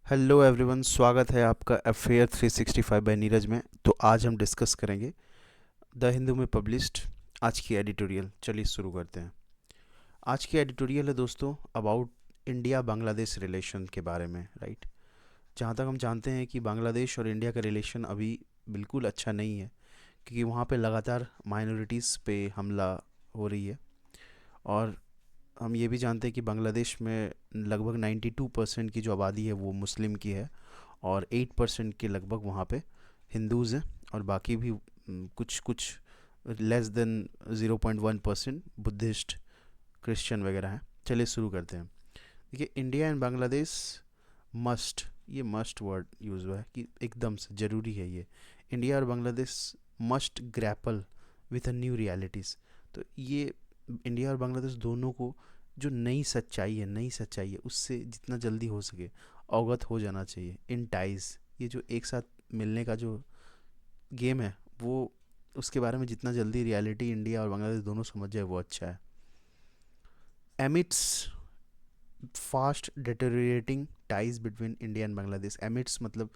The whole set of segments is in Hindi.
हेलो एवरीवन, स्वागत है आपका अफेयर 365 बाय नीरज में। तो आज हम डिस्कस करेंगे द हिंदू में पब्लिश्ड आज की एडिटोरियल। चलिए शुरू करते हैं। आज की एडिटोरियल है दोस्तों अबाउट इंडिया बांग्लादेश रिलेशन के बारे में, राइट। जहाँ तक हम जानते हैं कि बांग्लादेश और इंडिया का रिलेशन अभी बिल्कुल अच्छा नहीं है, क्योंकि वहाँ पे लगातार माइनॉरिटीज़ पे हमला हो रही है। और हम ये भी जानते हैं कि बांग्लादेश में लगभग 92% की जो आबादी है वो मुस्लिम की है, और 8% के लगभग वहाँ पे हिंदूज़ हैं, और बाकी भी कुछ कुछ लेस देन 0.1% बुद्धिस्ट, क्रिश्चियन वगैरह हैं। चलिए शुरू करते हैं। देखिए, इंडिया एंड बांग्लादेश मस्ट, ये मस्ट वर्ड यूज़ हुआ है कि एकदम से ज़रूरी है ये। इंडिया और Bangladesh must grapple with a new realities. तो ये इंडिया और बांग्लादेश दोनों को जो नई सच्चाई है उससे जितना जल्दी हो सके अवगत हो जाना चाहिए। इन टाइज, ये जो एक साथ मिलने का जो गेम है वो, उसके बारे में जितना जल्दी रियलिटी इंडिया और बांग्लादेश दोनों समझ जाए वो अच्छा है। Amidst fast deteriorating ties between India and Bangladesh. Amidst मतलब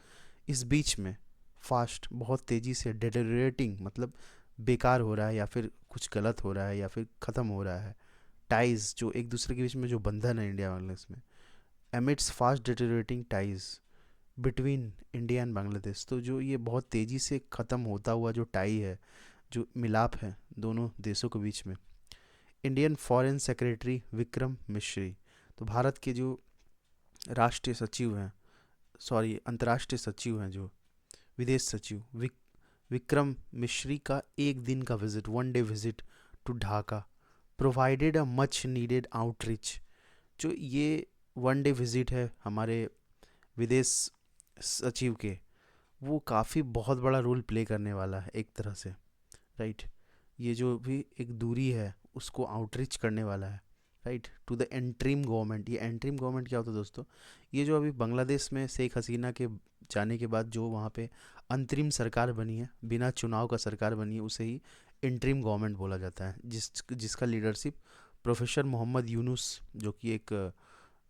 इस बीच में, फास्ट बहुत तेज़ी से, डिटेरिएटिंग मतलब बेकार हो रहा है या फिर कुछ गलत हो रहा है या फिर ख़त्म हो रहा है। टाइज जो एक दूसरे के बीच में जो बंधन है इंडिया बांग्लादेश में। Amidst fast deteriorating ties between India and Bangladesh, तो जो ये बहुत तेज़ी से ख़त्म होता हुआ जो टाई है, जो मिलाप है दोनों देशों के बीच में। इंडियन फॉरेन सेक्रेटरी विक्रम मिश्री, तो भारत के जो राष्ट्रीय सचिव हैं, सॉरी अंतर्राष्ट्रीय सचिव हैं, जो विदेश सचिव विक्रम मिश्री का एक दिन का visit, one day visit to Dhaka provided a much needed outreach. जो ये वन डे विजिट है हमारे विदेश सचिव के, वो काफ़ी बहुत बड़ा रोल प्ले करने वाला है एक तरह से, राइट। ये जो भी एक दूरी है उसको आउटरीच करने वाला है, right, to the interim government. ये एंट्रीम गवर्नमेंट क्या होता है दोस्तों? ये जो अभी बांग्लादेश में शेख हसीना के जाने के बाद जो वहाँ पे अंतरिम सरकार बनी है, बिना चुनाव का सरकार बनी है, उसे ही इंटरिम गवर्नमेंट बोला जाता है, जिसका लीडरशिप प्रोफेसर मोहम्मद यूनुस, जो कि एक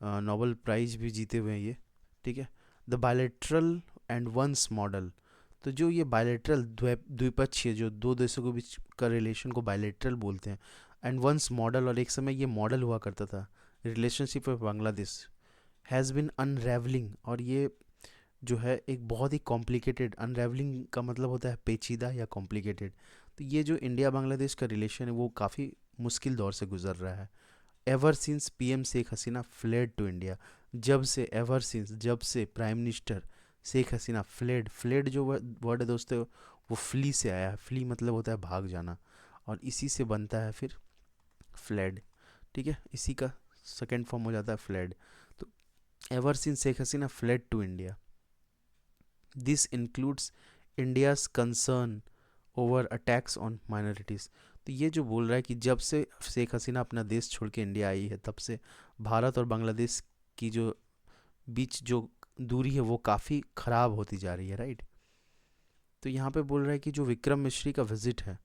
नोबेल प्राइज़ भी जीते हुए हैं ये, ठीक है। The bilateral and once model, तो जो ये बायलेटरल द्विपक्षीय जो दो देशों के बीच का रिलेशन को बायलेटरल बोलते हैं, एंड वंस मॉडल, और एक समय ये मॉडल हुआ करता था relationship of Bangladesh, has been unravelling. और ये जो है एक बहुत ही कॉम्प्लिकेटेड, अनरेवलिंग का मतलब होता है पेचीदा या कॉम्प्लिकेटेड। तो ये जो इंडिया बांग्लादेश का रिलेशन है वो काफ़ी मुश्किल दौर से गुजर रहा है। Ever since PM Sheikh Hasina fled to India, जब से, एवर सिंस जब से prime minister Sheikh Hasina fled, fled जो वर्ड है दोस्तों वो फ्ली से आया है। फ्ली मतलब होता है भाग जाना, और इसी से बनता है फिर फ्लेड, ठीक है, इसी का सेकेंड फॉर्म हो जाता है फ्लेड। तो ever since Sheikh Hasina fled to India, this includes India's concern over attacks on minorities. तो ये जो बोल रहा है कि जब से शेख हसीना अपना देश छोड़ के इंडिया आई है तब से भारत और बांग्लादेश की जो बीच जो दूरी है वो काफ़ी ख़राब होती जा रही है, राइट। तो यहाँ पे बोल रहा है कि जो विक्रम मिश्री का विजिट है,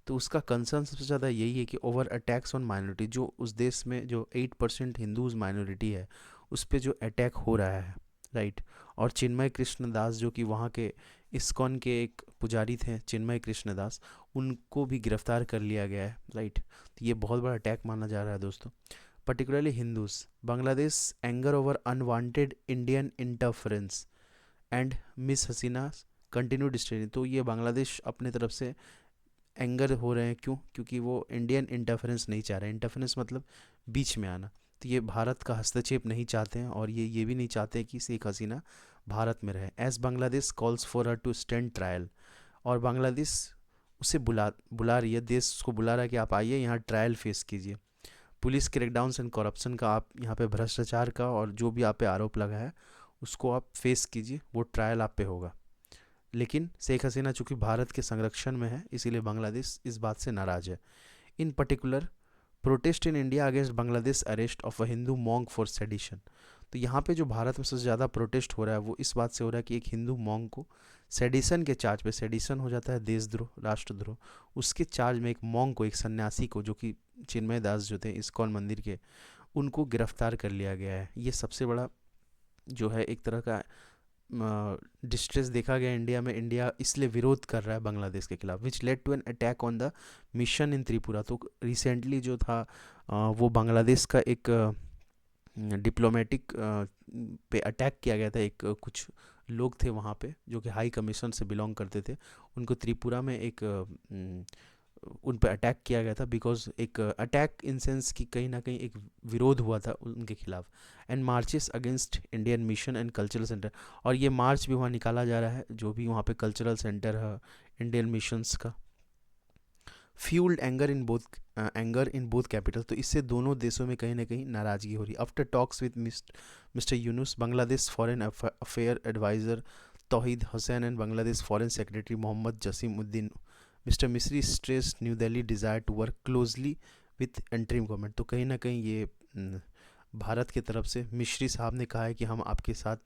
तो उसका कंसर्न सबसे ज़्यादा यही है कि ओवर अटैक्स ऑन माइनॉरिटी, जो उस देश में जो 8% हिंदूज माइनॉरिटी है उस पर जो अटैक हो रहा है, राइट। और चिन्मय कृष्ण दास जो कि वहाँ के इस्कॉन के एक पुजारी थे, चिन्मय कृष्ण दास, उनको भी गिरफ्तार कर लिया गया है, राइट। तो ये बहुत बड़ा अटैक माना जा रहा है दोस्तों। Particularly Hindus, Bangladesh anger over unwanted Indian interference and miss Hasina continue distance. तो ये बांग्लादेश अपने तरफ से एंगर हो रहे हैं, क्यों? क्योंकि वो इंडियन इंटरफेरेंस नहीं चाह रहे। इंटरफेरेंस मतलब बीच में आना। तो ये भारत का हस्तक्षेप नहीं चाहते हैं, और ये भी नहीं चाहते कि शेख हसीना भारत में रहे। As Bangladesh calls for her to stand trial, और बांग्लादेश उसे बुला बुला रही है, देश उसको बुला रहा है कि आप आइए यहाँ ट्रायल फेस कीजिए। पुलिस क्रैकडाउन्स एंड करप्शन का, आप यहाँ पे भ्रष्टाचार का और जो भी आप पे आरोप लगा है उसको आप फेस कीजिए, वो ट्रायल आप पे होगा। लेकिन शेख हसीना चूंकि भारत के संरक्षण में है, इसीलिए बांग्लादेश इस बात से नाराज है। इन particular protest in India against Bangladesh arrest of a Hindu monk for sedition. तो यहाँ पे जो भारत में सबसे ज़्यादा प्रोटेस्ट हो रहा है वो इस बात से हो रहा है कि एक हिंदू मॉन्क को सेडिशन के चार्ज पे, सेडिशन हो जाता है देशद्रोह, राष्ट्रद्रोह, उसके चार्ज में एक मॉन्क को, एक सन्यासी को, जो कि चिन्मय दास जो थे इस्कॉन मंदिर के, उनको गिरफ्तार कर लिया गया है। ये सबसे बड़ा जो है एक तरह का डिस्ट्रेस देखा गया इंडिया में। इंडिया इसलिए विरोध कर रहा है बांग्लादेश के खिलाफ, which led to an attack on the mission in Tripura. तो रिसेंटली जो था वो बांग्लादेश का एक डिप्लोमेटिक पे अटैक किया गया था। एक कुछ लोग थे वहाँ पे जो कि हाई कमीशन से बिलोंग करते थे, उनको त्रिपुरा में एक उन पे अटैक किया गया था। बिकॉज एक अटैक इन सेंस कि कहीं ना कहीं एक विरोध हुआ था उनके खिलाफ। And marches against Indian mission and cultural centre, और ये मार्च भी वहाँ निकाला जा रहा है जो भी वहाँ पे कल्चरल सेंटर है इंडियन मिशंस का। Fuelled anger in both capital, तो इससे दोनों देशों में कहीं ना कहीं नाराजगी हो रही है। After talks with mister Yunus, Bangladesh foreign affair adviser Tauhid Hussain and Bangladesh foreign secretary Mohammad Jasimuddin, mister Misri stress New Delhi desire to work closely with interim government. तो कहीं ना कहीं ये भारत की तरफ से मिश्री साहब ने कहा है कि हम आपके साथ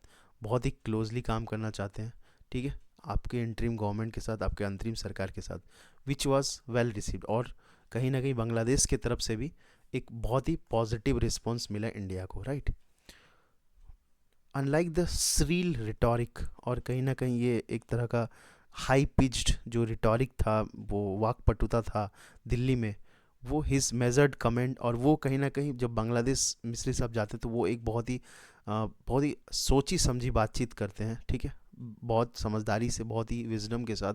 बहुत ही क्लोजली काम करना चाहते हैं, ठीक है, आपके इंटरिम गवर्नमेंट के साथ, आपके अंतरिम सरकार के साथ, विच वॉज वेल रिसीव्ड। और कहीं ना कहीं बांग्लादेश की तरफ से भी एक बहुत ही पॉजिटिव रिस्पॉन्स मिला इंडिया को, right. Unlike the Srila rhetoric, और कहीं ना कहीं ये एक तरह का हाई पिच्ड जो रिटोरिक था, वो वाकपटुता था दिल्ली में, वो हिज मेजर्ड कमेंट। और वो कहीं ना कहीं जब बांग्लादेश मिस्री साहब जाते तो वो एक बहुत ही सोची समझी बातचीत करते हैं, ठीक है, बहुत समझदारी से, बहुत ही विजडम के साथ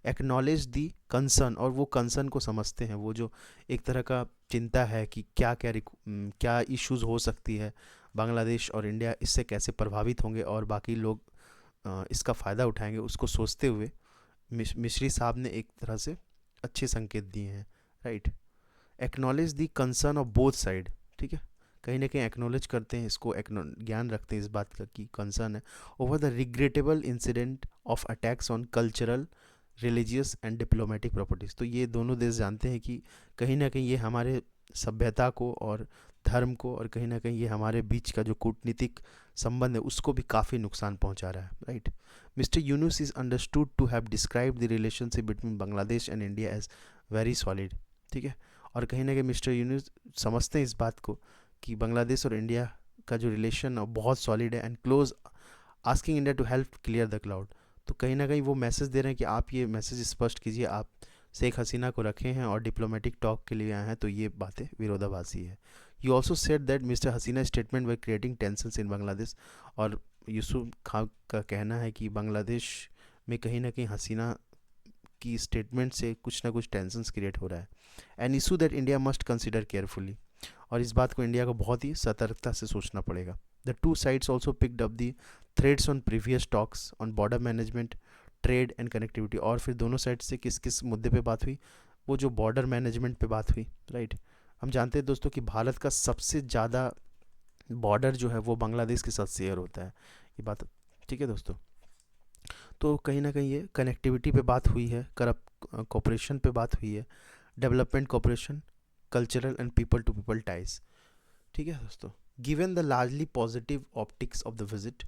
एक्नॉलेज दी कंसर्न, और वो कंसर्न को समझते हैं, वो जो एक तरह का चिंता है कि क्या इश्यूज हो सकती है, बांग्लादेश और इंडिया इससे कैसे प्रभावित होंगे और बाकी लोग इसका फ़ायदा उठाएंगे, उसको सोचते हुए मिश्री साहब ने एक तरह से अच्छे संकेत दिए हैं, right. Acknowledge the concern of both side, ठीक है, कहीं ना कहीं एक्नॉलेज करते हैं इसको, ज्ञान रखते हैं इस बात का कि कंसर्न है over the regrettable incident of attacks on cultural, religious and diplomatic properties. तो ये दोनों देश जानते हैं कि कहीं ना कहीं ये हमारे सभ्यता को और धर्म को, और कहीं ना कहीं ये हमारे बीच का जो कूटनीतिक संबंध है उसको भी काफ़ी नुकसान पहुंचा रहा है, right. Mister Yunus is understood to have describe the relationship between Bangladesh and India as very solid, ठीक है। और कहीं ना कहीं मिस्टर यूनुस समझते हैं इस बात को कि बांग्लादेश और इंडिया का जो रिलेशन है बहुत सॉलिड है and close, asking India to help clear the cloud. तो कहीं ना कहीं वो मैसेज दे रहे हैं कि आप ये मैसेज स्पष्ट कीजिए, आप शेख हसीना को रखे हैं और डिप्लोमेटिक टॉक के लिए आए हैं, तो ये बातें विरोधाभासी है। You also said that mister Hasina statement were creating tension in Bangladesh, और यूसुफ खान का कहना है कि बांग्लादेश में कहीं ना कहीं हसीना की स्टेटमेंट से कुछ ना कुछ टेंशन क्रिएट हो रहा है। An issue that India must consider carefully, और इस बात को इंडिया को बहुत ही सतर्कता से सोचना पड़ेगा। The two sides also picked up the threads on previous talks on border management, trade and connectivity. और फिर दोनों साइड से किस किस मुद्दे पे बात हुई, वो जो बॉर्डर मैनेजमेंट पे बात हुई, राइट। हम जानते हैं दोस्तों कि भारत का सबसे ज़्यादा बॉर्डर जो है वो बांग्लादेश के साथ शेयर होता है, ये बात, ठीक है दोस्तों। तो कहीं ना कहीं ये कनेक्टिविटी पे बात हुई है, करप्ट कोऑपरेशन पे बात हुई है, development cooperation, cultural and people to people ties, ठीक है दोस्तों। Given the largely positive optics of the visit,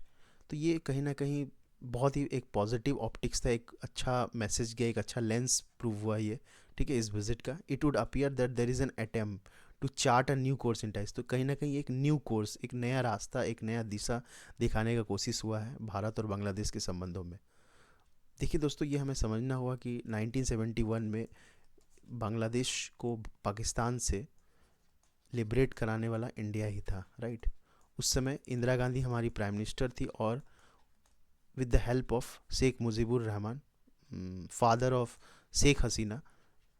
तो ये कहीं ना कहीं बहुत ही एक पॉजिटिव ऑप्टिक्स था, एक अच्छा मैसेज गया, एक अच्छा लेंस प्रूव हुआ ये, ठीक है, इस विजिट का। It would appear that there is an attempt to chart a new course in ties, तो कहीं ना कहीं एक न्यू कोर्स, एक नया रास्ता, एक नया दिशा दिखाने का कोशिश हुआ है भारत और बांग्लादेश के संबंधों में। देखिए दोस्तों, ये हमें समझना हुआ कि 1971 में बांग्लादेश को पाकिस्तान से लिबरेट कराने वाला इंडिया ही था, राइट। उस समय इंदिरा गांधी हमारी प्राइम मिनिस्टर थी, और with the help of Sheikh Mujibur Rahman, father of Sheikh Hasina,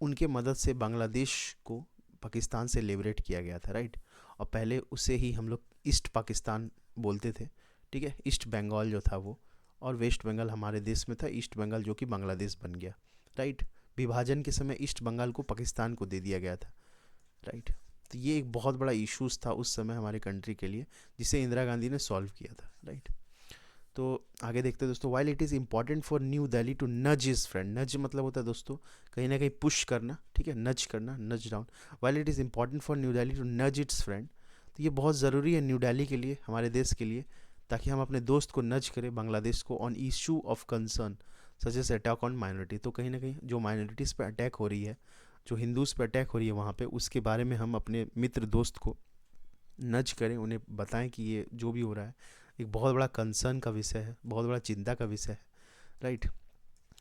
उनके मदद से बांग्लादेश को पाकिस्तान से लिबरेट किया गया था, राइट। और पहले उसे ही हम लोग ईस्ट पाकिस्तान बोलते थे, ठीक है, ईस्ट बंगाल जो था वो, और वेस्ट बंगाल हमारे देश में था, ईस्ट बंगाल जो कि बांग्लादेश बन गया, राइट। विभाजन के समय ईस्ट बंगाल को पाकिस्तान को दे दिया गया था, राइट। तो ये एक बहुत बड़ा इश्यूज था उस समय हमारे कंट्री के लिए, जिसे इंदिरा गांधी ने सॉल्व किया था, राइट। तो आगे देखते हैं दोस्तों। While it is important for new Delhi to nudge is friend, nudge मतलब होता है दोस्तों कहीं ना कहीं पुश करना, ठीक है, नज करना, nudge down. While it is important for new Delhi to nudge its friend, तो ये बहुत ज़रूरी है न्यू दिल्ली के लिए, हमारे देश के लिए, ताकि हम अपने दोस्त को नज करें बांग्लादेश को on issue of concern such as attack on minority. तो कहीं ना कहीं जो माइनॉरिटीज़ पर अटैक हो रही है, जो हिंदूज़ पर अटैक हो रही है वहाँ पे, उसके बारे में हम अपने मित्र दोस्त को नज करें, उन्हें बताएं कि ये जो भी हो रहा है एक बहुत बड़ा कंसर्न का विषय है, बहुत बड़ा चिंता का विषय है, राइट।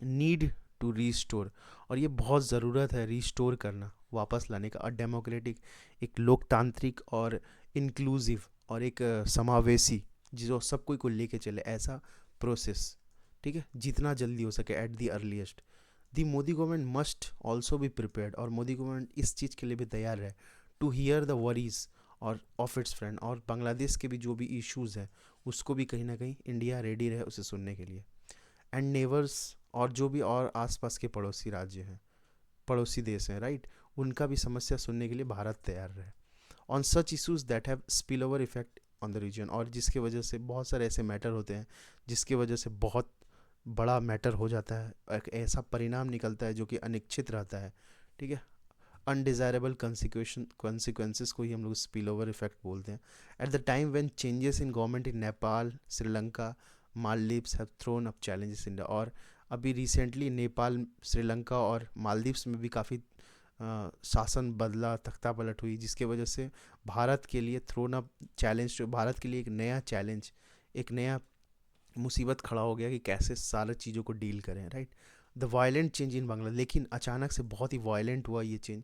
नीड टू रीस्टोर, और ये बहुत ज़रूरत है रीस्टोर करना, वापस लाने का, और डेमोक्रेटिक, एक लोकतांत्रिक और इंक्लूसिव और एक समावेशी, जो सब कोई को लेके चले, ऐसा प्रोसेस, ठीक है, जितना जल्दी हो सके at the earliest. The Modi government must also be prepared, और मोदी गवर्नमेंट इस चीज़ के लिए भी तैयार है, टू हियर द वरीज और ऑफ इट्स फ्रेंड, और बांग्लादेश के भी जो भी इश्यूज़ हैं उसको भी कहीं ना कहीं इंडिया रेडी रहे उसे सुनने के लिए। एंड नेबर्स, और जो भी और आसपास के पड़ोसी राज्य हैं, पड़ोसी देश हैं, राइट, उनका भी समस्या सुनने के लिए भारत तैयार रहे। On such issues that have spill over effect on the region, और जिसके वजह से बहुत सारे ऐसे मैटर होते हैं जिसकी वजह से बहुत बड़ा मैटर हो जाता है, एक ऐसा परिणाम निकलता है जो कि अनिश्चित रहता है, ठीक है। अनडिज़ायरेबल कॉन्सिक्वेंसेस को ही हम लोग स्पिल ओवर इफेक्ट बोलते हैं। At the time when changes in government in Nepal, Sri Lanka, Maldives have thrown up challenges India, और अभी रिसेंटली नेपाल, श्रीलंका और मालदीव्स में भी काफ़ी शासन बदला, तख्ता पलट हुई, जिसके वजह से भारत के लिए थ्रोन अप चैलेंज, भारत के लिए एक नया चैलेंज, एक नया मुसीबत खड़ा हो गया कि कैसे सारी चीज़ों को डील करें, right. The violent change in Bangladesh, लेकिन अचानक से बहुत ही वायलेंट हुआ ये चेंज,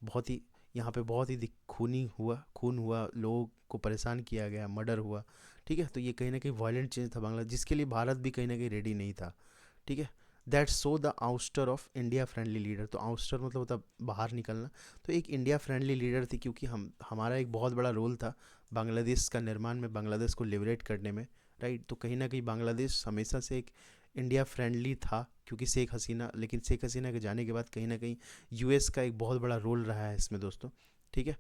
बहुत ही यहाँ पे बहुत ही खून हुआ, लोगों को परेशान किया गया, मर्डर हुआ, ठीक है। तो ये कहीं ना कहीं वायलेंट चेंज था बांग्लादेश, जिसके लिए भारत भी कहीं ना कहीं रेडी नहीं था, ठीक है। That so the ouster of India friendly leader, तो आउस्टर मतलब होता बाहर निकलना, तो एक इंडिया फ्रेंडली लीडर थी, क्योंकि हमारा एक बहुत बड़ा रोल था बांग्लादेश का निर्माण में, बांग्लादेश को लिबरेट करने में, राइट। तो कहीं ना कहीं बांग्लादेश हमेशा से एक इंडिया फ्रेंडली था, क्योंकि शेख हसीना, लेकिन शेख हसीना के जाने के बाद कहीं ना कहीं यूएस का एक बहुत बड़ा रोल रहा है इसमें दोस्तों, ठीक है।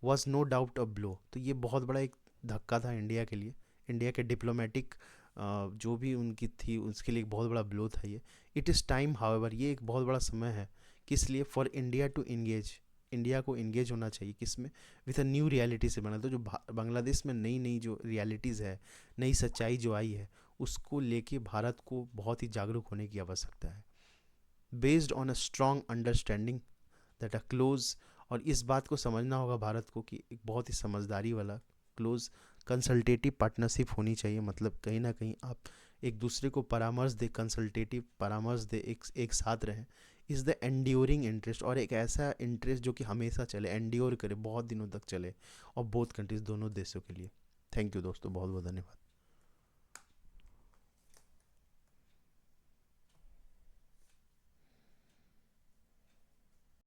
Was no doubt a blow, तो ये बहुत बड़ा एक धक्का था इंडिया के लिए, इंडिया के डिप्लोमेटिक जो भी उनकी थी उसके लिए एक बहुत बड़ा ब्लो था ये। इट इज़ टाइम हाउएवर, ये एक बहुत बड़ा समय है, किस लिए, for India to engage, India को इंगेज होना चाहिए किस में, विथ अ न्यू रियलिटी से बना, तो जो बांग्लादेश में नई नई जो रियलिटीज़ है, नई सच्चाई जो आई है, उसको लेके भारत को बहुत ही जागरूक होने की आवश्यकता है, based on a strong understanding that a close, और इस बात को समझना होगा भारत को कि एक बहुत ही समझदारी वाला क्लोज कंसल्टेटिव पार्टनरशिप होनी चाहिए, मतलब कहीं ना कहीं आप एक दूसरे को परामर्श दे, कंसल्टेटिव परामर्श दे, एक साथ रहें, इज़ द एंड्योरिंग इंटरेस्ट, और एक ऐसा इंटरेस्ट जो कि हमेशा चले, एंड्योर करे, बहुत दिनों तक चले, और बोथ कंट्रीज, दोनों देशों के लिए। थैंक यू दोस्तों, बहुत बहुत धन्यवाद।